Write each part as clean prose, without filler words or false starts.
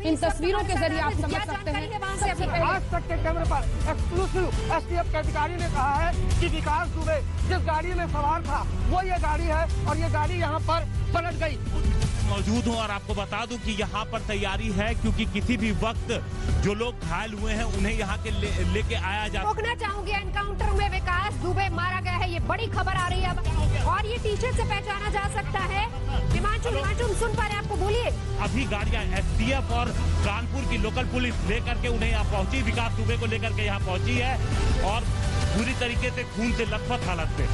इन तस्वीरों के जरिए आप समझ सकते हैं। आज तक के कैमरे पर एक्सक्लूसिव एसटीएफ के अधिकारी ने कहा है कि विकास दुबे जिस गाड़ी में सवार था वो ये गाड़ी है और ये गाड़ी यहाँ पर पलट गई। मौजूद हूँ और आपको बता दूं कि यहाँ पर तैयारी है, क्योंकि किसी भी वक्त जो लोग घायल हुए हैं उन्हें यहाँ के लेके आया जा। रोकना चाहूंगी, एनकाउंटर में विकास दुबे मारा गया है, ये बड़ी खबर आ रही है और ये टी शर्ट से पहचाना जा सकता है। हिमांशु सुन पा रहे, आपको बोलिए। अभी गाड़ियां एसटीएफ और कानपुर की लोकल पुलिस लेकर के उन्हें यहाँ पहुंची, विकास दुबे को लेकर के यहाँ पहुंची है और पूरी तरीके से खून से लथपथ हालत में।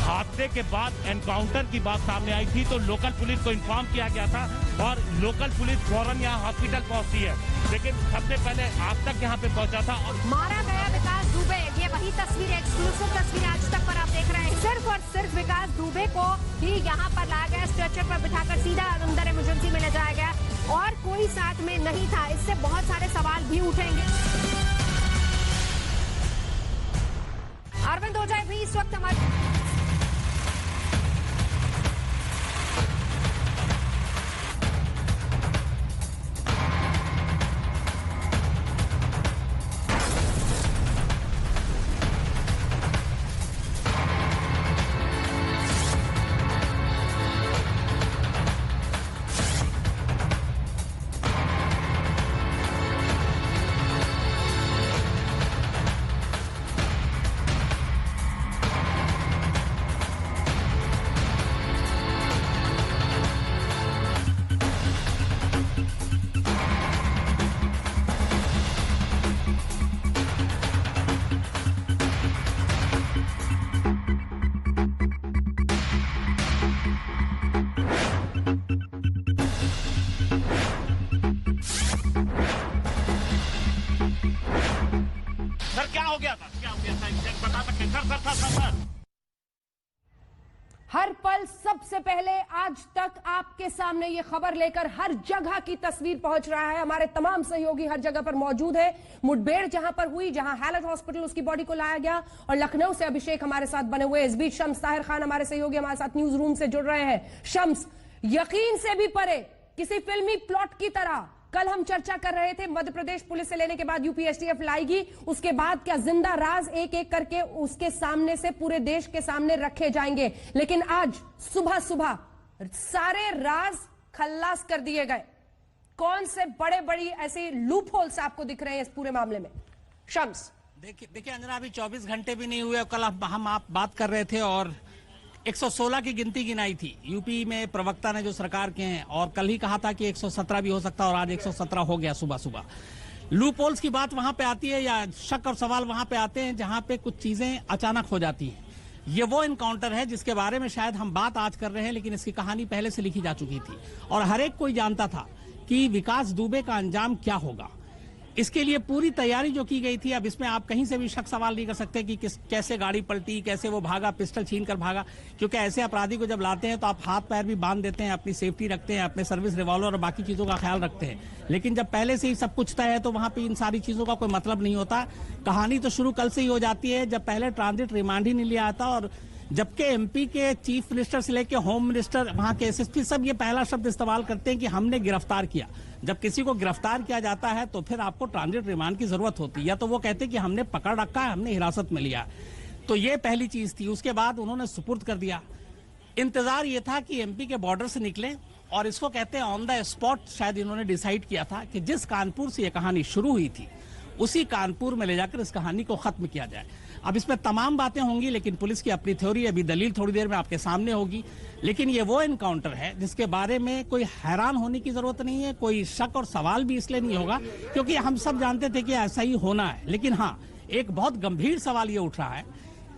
हादसे के बाद एनकाउंटर की बात सामने आई थी तो लोकल पुलिस को इन्फॉर्म किया गया था और लोकल पुलिस फौरन यहाँ हॉस्पिटल पहुंचती है, लेकिन सबसे पहले आज तक यहाँ पे पहुंचा था और मारा गया विकास दुबे। ये वही तस्वीर, एक्सक्लूसिव तस्वीर आज तक पर आप देख रहे हैं। सिर्फ और सिर्फ विकास दुबे को ही यहाँ पर लाया गया, स्ट्रेचर पर बिठाकर सीधा अंदर इमरजेंसी में ले जाया गया और कोई साथ में नहीं था। इससे बहुत सारे सवाल भी उठेंगे। अरविंद हो जाए भी इस वक्त हमारे हर पल सबसे पहले आज तक आपके सामने ये खबर लेकर हर जगह की तस्वीर पहुंच रहा है। हमारे तमाम सहयोगी हर जगह पर मौजूद है। मुठभेड़ जहां पर हुई, जहां हैलट हॉस्पिटल उसकी बॉडी को लाया गया और लखनऊ से अभिषेक हमारे साथ बने हुए। इस बीच शम्स ताहिर खान हमारे सहयोगी हमारे साथ न्यूज रूम से जुड़ रहे हैं। शम्स, यकीन से भी परे, किसी फिल्मी प्लॉट की तरह कल हम चर्चा कर रहे थे, मध्य प्रदेश पुलिस से लेने के बाद यूपी एसटीएफ लाएगी, उसके बाद क्या जिंदा राज एक एक करके उसके सामने से पूरे देश के सामने रखे जाएंगे। लेकिन आज सुबह सुबह सारे राज खल्लास कर दिए गए। कौन से बड़े बड़ी ऐसे लूप होल्स आपको दिख रहे हैं इस पूरे मामले में? शम्स, देखिए अंजना, अभी 24 घंटे भी नहीं हुए। कल हम आप बात कर रहे थे और 116 की गिनती गिनाई थी यूपी में प्रवक्ता ने जो सरकार के हैं, और कल ही कहा था कि 117 भी हो सकता है और आज 117 हो गया सुबह सुबह। लूप होल्स की बात वहां पे आती है या शक और सवाल वहां पे आते हैं जहां पे कुछ चीजें अचानक हो जाती हैं। ये वो इनकाउंटर है जिसके बारे में शायद हम बात आज कर रहे हैं, लेकिन इसकी कहानी पहले से लिखी जा चुकी थी और हर एक कोई जानता था कि विकास दुबे का अंजाम क्या होगा। इसके लिए पूरी तैयारी जो की गई थी, अब इसमें आप कहीं से भी शक सवाल नहीं कर सकते कि कैसे गाड़ी पलटी, कैसे वो भागा, पिस्टल छीन कर भागा, क्योंकि ऐसे अपराधी को जब लाते हैं तो आप हाथ पैर भी बांध देते हैं, अपनी सेफ्टी रखते हैं, अपने सर्विस रिवॉल्वर और बाकी चीजों का ख्याल रखते हैं। लेकिन जब पहले से ही सब कुछ तय है तो वहां पे इन सारी चीजों का कोई मतलब नहीं होता। कहानी तो शुरू कल से ही हो जाती है जब पहले ट्रांजिट रिमांड ही नहीं लिया आता और जबकि एमपी के चीफ मिनिस्टर से लेके होम मिनिस्टर, वहां के एसएसपी सब ये पहला शब्द इस्तेमाल करते हैं कि हमने गिरफ्तार किया। जब किसी को गिरफ्तार किया जाता है तो फिर आपको ट्रांजिट रिमांड की जरूरत होती है, या तो वो कहते हैं कि हमने पकड़ रखा है, हमने हिरासत में लिया। तो ये पहली चीज थी। उसके बाद उन्होंने सुपुर्द कर दिया। इंतजार ये था कि एमपी के बॉर्डर से निकले और इसको कहते हैं ऑन द स्पॉट। शायद इन्होंने डिसाइड किया था कि जिस कानपुर से ये कहानी शुरू हुई थी उसी कानपुर में ले जाकर इस कहानी को खत्म किया जाए। अब इसमें तमाम बातें होंगी, लेकिन पुलिस की अपनी थ्योरी, अभी दलील थोड़ी देर में आपके सामने होगी। लेकिन ये वो एनकाउंटर है जिसके बारे में कोई हैरान होने की जरूरत नहीं है, कोई शक और सवाल भी इसलिए नहीं होगा क्योंकि हम सब जानते थे कि ऐसा ही होना है। लेकिन हाँ, एक बहुत गंभीर सवाल ये उठ रहा है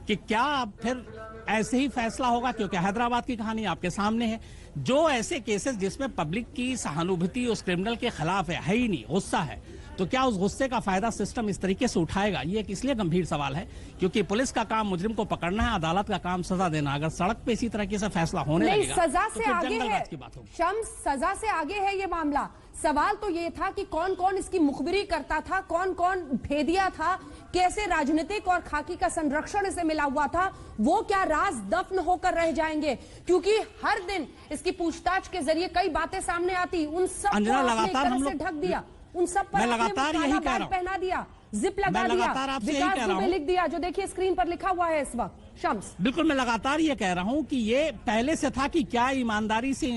कि क्या अब फिर ऐसे ही फैसला होगा, क्योंकि हैदराबाद की कहानी आपके सामने है। जो ऐसे केसेस जिसमें पब्लिक की सहानुभूति उस क्रिमिनल के खिलाफ है ही नहीं, गुस्सा है, तो क्या उस गुस्से का फायदा सिस्टम इस तरीके से उठाएगा? ये एक इसलिए गंभीर सवाल है क्योंकि पुलिस का काम मुजरिम को पकड़ना है, अदालत का काम सजा देना। अगर सड़क पे इसी तरह से फैसला होने लगेगा सजा से तो आगे है की बात होगी। शम्स, सजा से आगे है ये मामला। सवाल तो ये था कि कौन कौन इसकी मुखबिरी करता था, कौन कौन भेदिया था, कैसे राजनीतिक और खाकी का संरक्षण इसे मिला हुआ था, वो क्या राज दफन होकर रह जाएंगे? क्योंकि हर दिन इसकी पूछताछ के जरिए कई बातें सामने आती, उन सब को लगातार हम लोग ढक दिया। उन सब पर मैं आपने लगातार काला यही कह बैग रहा हूं। पहना दिया, जिप लगा मैं दिया, लगातार आपसे यही विकास कह रहा दुबे हूं। लिख दिया, जो देखिए स्क्रीन पर लिखा हुआ है इस वक्त। शम्स, बिल्कुल, मैं लगातार ये कह रहा हूं कि ये पहले से था कि क्या ईमानदारी से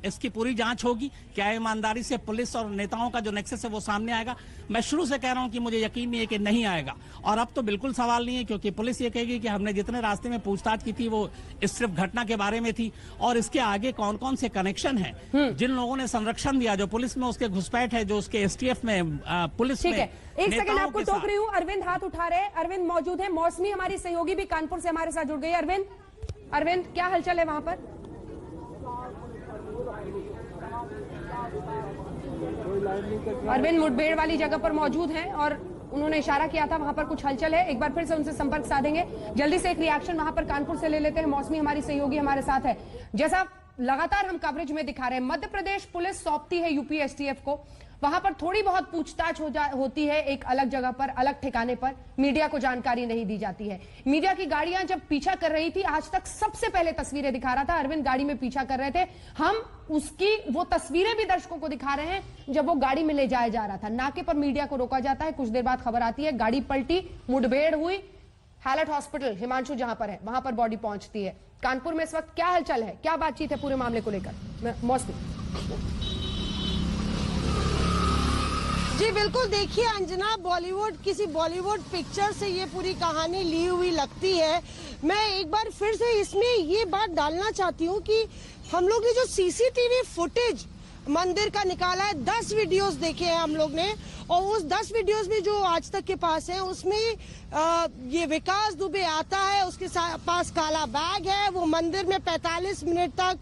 इसकी पूरी जांच होगी, क्या ईमानदारी से पुलिस और नेताओं का जो नेक्सस है वो सामने आएगा। मैं शुरू से कह रहा हूं कि मुझे यकीन नहीं है कि नहीं आएगा, और अब तो बिल्कुल सवाल नहीं है, क्योंकि पुलिस ये कहेगी कि हमने जितने रास्ते में पूछताछ की थी वो इस सिर्फ घटना के बारे में थी, और इसके आगे कौन कौन से कनेक्शन है, जिन लोगों ने संरक्षण दिया, जो पुलिस में उसके घुसपैठ है, जो उसके एसटीएफ में पुलिस में। ठीक है, एक सेकंड नेताओं आपको के टोक साथ। रही हूँ। अरविंद हाथ उठा रहे हैं, अरविंद मौजूद है। मौसमी हमारी सहयोगी भी कानपुर से हमारे साथ जुड़ गई। अरविंद क्या हलचल है वहां पर? अरविंद मुठभेड़ वाली जगह पर मौजूद हैं और उन्होंने इशारा किया था वहां पर कुछ हलचल है। एक बार फिर से उनसे संपर्क साधेंगे, जल्दी से एक रिएक्शन वहां पर कानपुर से ले लेते हैं। मौसमी हमारी सहयोगी हमारे साथ है। जैसा लगातार हम कवरेज में दिखा रहे हैं, मध्य प्रदेश पुलिस सौंपती है यूपी एसटीएफ को, वहां पर थोड़ी बहुत पूछताछ होती है एक अलग जगह पर, अलग ठिकाने पर, मीडिया को जानकारी नहीं दी जाती है। मीडिया की गाड़ियां जब पीछा कर रही थी, आज तक सबसे पहले तस्वीरें दिखा रहा था अरविंद, गाड़ी में पीछा कर रहे थे हम, उसकी वो तस्वीरें भी दर्शकों को दिखा रहे हैं जब वो गाड़ी में ले जाया जा रहा था। नाके पर मीडिया को रोका जाता है, कुछ देर बाद खबर आती है गाड़ी पलटी, मुठभेड़ हुई, हैलट हॉस्पिटल हिमांशु जहां पर है वहां पर बॉडी पहुंचती है। कानपुर में इस वक्त क्या हलचल है, क्या बातचीत है पूरे मामले को लेकर? मौसमी जी बिल्कुल, देखिए अंजना, किसी बॉलीवुड पिक्चर से ये पूरी कहानी ली हुई लगती है। मैं एक बार फिर से इसमें ये बात डालना चाहती हूँ कि हम लोग ने जो सीसीटीवी फुटेज मंदिर का निकाला है, 10 वीडियोस देखे हैं हम लोग ने, और उस 10 वीडियोस में जो आज तक के पास है उसमें ये विकास दुबे आता है, उसके पास काला बैग है, वो मंदिर में 45 मिनट तक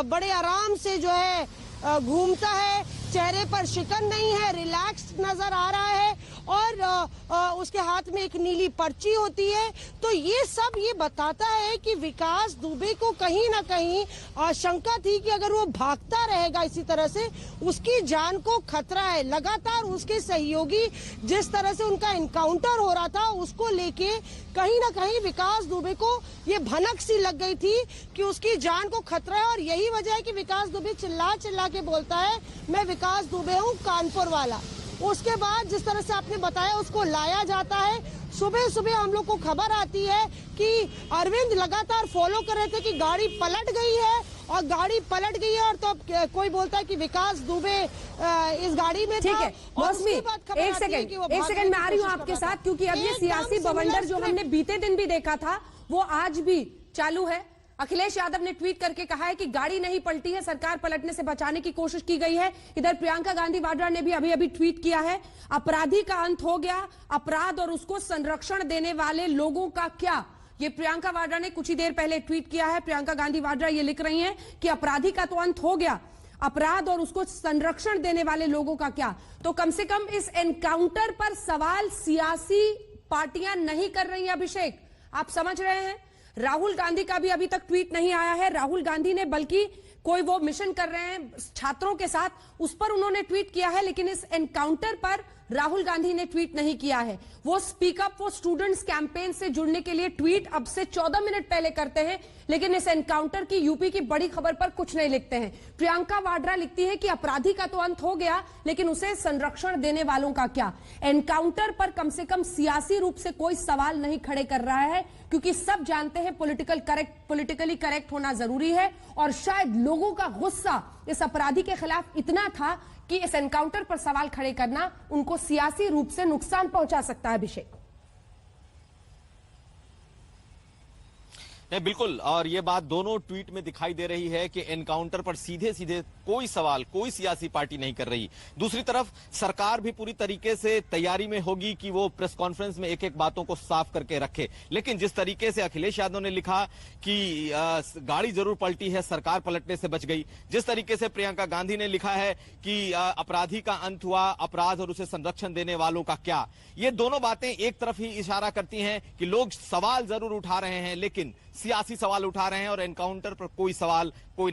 बड़े आराम से जो है घूमता है, चेहरे पर शिकन नहीं है, रिलैक्स नजर आ रहा है, और उसके हाथ में एक नीली पर्ची होती है। तो ये सब ये बताता है कि विकास दुबे को कहीं ना कहीं आशंका थी कि अगर वो भागता रहेगा इसी तरह से उसकी जान को खतरा है। लगातार उसके सहयोगी जिस तरह से उनका एनकाउंटर हो रहा था उसको लेके कहीं ना कहीं विकास दुबे को ये भनक सी लग गई थी कि उसकी जान को खतरा है, और यही वजह है कि विकास दुबे चिल्ला चिल्ला के बोलता है मैं विकास दुबे हूँ कानपुर वाला। उसके बाद जिस तरह से आपने बताया उसको लाया जाता है। सुबह सुबह हम लोग को खबर आती है कि अरविंद लगातार फॉलो कर रहे थे कि गाड़ी पलट गई है, और गाड़ी पलट गई है, और तो अब कोई बोलता है कि विकास दुबे इस गाड़ी में था। ठीक है मौसमी, एक सेकंड मैं आ रही हूँ आपके साथ, क्योंकि अब ये सियासी बवंडर जो हमने बीते दिन भी देखा था वो आज भी चालू है। अखिलेश यादव ने ट्वीट करके कहा है कि गाड़ी नहीं पलटी है, सरकार पलटने से बचाने की कोशिश की गई है। इधर प्रियंका गांधी वाड्रा ने भी अभी ट्वीट किया है, अपराधी का अंत हो गया, अपराध और उसको संरक्षण देने वाले लोगों का क्या। ये प्रियंका वाड्रा ने कुछ ही देर पहले ट्वीट किया है। प्रियंका गांधी वाड्रा ये लिख रही हैं कि अपराधी का तो अंत हो गया, अपराध और उसको संरक्षण देने वाले लोगों का क्या। तो कम से कम इस एनकाउंटर पर सवाल सियासी पार्टियां नहीं कर रही हैं। अभिषेक, आप समझ रहे हैं, राहुल गांधी का भी अभी तक ट्वीट नहीं आया है। राहुल गांधी ने बल्कि कोई वो मिशन कर रहे हैं छात्रों के साथ, उस पर उन्होंने ट्वीट किया है, लेकिन इस एनकाउंटर पर राहुल गांधी ने ट्वीट नहीं किया है। वो speak up for students campaign से जुड़ने के लिए ट्वीट अब से 14 मिनट पहले करते हैं, लेकिन इस एनकाउंटर की, यूपी की बड़ी खबर पर कुछ नहीं लिखते हैं। प्रियंका वाड्रा लिखती है कि अपराधी का तो अंत हो गया, लेकिन उसे संरक्षण देने वालों का क्या। एनकाउंटर पर कम से कम सियासी रूप से कोई सवाल नहीं खड़े कर रहा है, क्योंकि सब जानते हैं पॉलिटिकली करेक्ट होना जरूरी है, और शायद लोगों का गुस्सा इस अपराधी के खिलाफ इतना था कि इस एनकाउंटर पर सवाल खड़े करना उनको सियासी रूप से नुकसान पहुंचा सकता है। अभिषेक, नहीं, बिल्कुल, और ये बात दोनों ट्वीट में दिखाई दे रही है कि एनकाउंटर पर सीधे सीधे कोई सवाल कोई सियासी पार्टी नहीं कर रही। दूसरी तरफ सरकार भी पूरी तरीके से तैयारी में होगी कि वो प्रेस कॉन्फ्रेंस में एक एक बातों को साफ करके रखे, लेकिन जिस तरीके से अखिलेश यादव ने लिखा कि गाड़ी जरूर पलटी है, सरकार पलटने से बच गई, जिस तरीके से प्रियंका गांधी ने लिखा है कि अपराधी का अंत हुआ, अपराध और उसे संरक्षण देने वालों का क्या, ये दोनों बातें एक तरफ ही इशारा करती हैं कि लोग सवाल जरूर उठा रहे हैं, लेकिन सियासी सवाल उठा रहे हैं, और एनकाउंटर पर कोई सवाल कोई